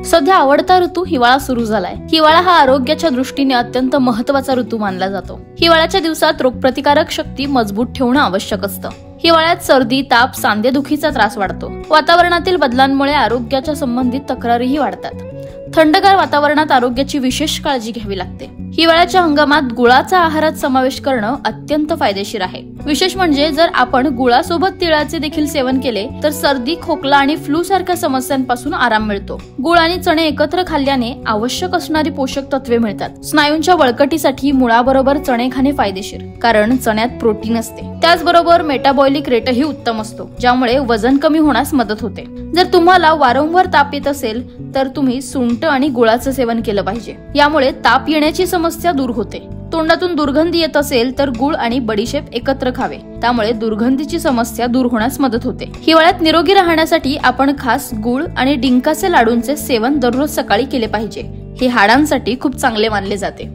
सध्या आवडता ऋतू हिवाळा सुरू झालाय। हिवाळा हा आरोग्याच्या दृष्टीने अत्यंत महत्त्वाचा ऋतू मानला जातो। हिवाळ्याच्या दिवसात रोगप्रतिकारक शक्ती मजबूत ठेवणं आवश्यक असतं। हिवाळ्यात सर्दी, ताप, सांधेदुखीचा त्रास वाढतो। वातावरणातील बदलांमुळे आरोग्याच्या संबंधित तक्रारीही वाढतात। थंडगार वातावरणात आरोग्याची विशेष काळजी घ्यावी लागते। हिवाळ्याच्या हंगामात गुळाचा आहारात समावेश करणं अत्यंत फायदेशीर आहे। विशेष म्हणजे जर आपण गुळासोबत तिळाचे देखील सेवन केले तर सर्दी, खोकला आणि फ्लू सारख्या समस्यांपासून आराम मिळतो। गुळ आणि चणे एकत्र खाल्ल्याने आवश्यक असणारी पोषक तत्वे मिळतात। स्नायूंच्या बळकटीसाठी मुळाबरोबर चणे खाणे फायदेशीर, कारण चण्यात प्रोटीन असते। त्याचबरोबर मेटाबॉलिक रेटही उत्तम असतो, ज्यामुळे वजन कमी होण्यास मदत होते। जर तुम्हाला वारंवार ताप येत असेल तर तुम्ही सुंठ आणि गुळाचं सेवन केलं पाहिजे। यामुळे ताप येण्याची समस्या दूर होते। तोंडातून दुर्गंधी येत असेल तर गुळ आणि बडीशेप एकत्र खावे, त्यामुळे दुर्गंधीची समस्या दूर होण्यास मदत होते। हिवाळ्यात निरोगी राहण्यासाठी आपण खास गुळ आणि डिंकाचे लाडूंचे सेवन दररोज सकाळी केले पाहिजे। हे हाडांसाठी खूप चांगले मानले जाते।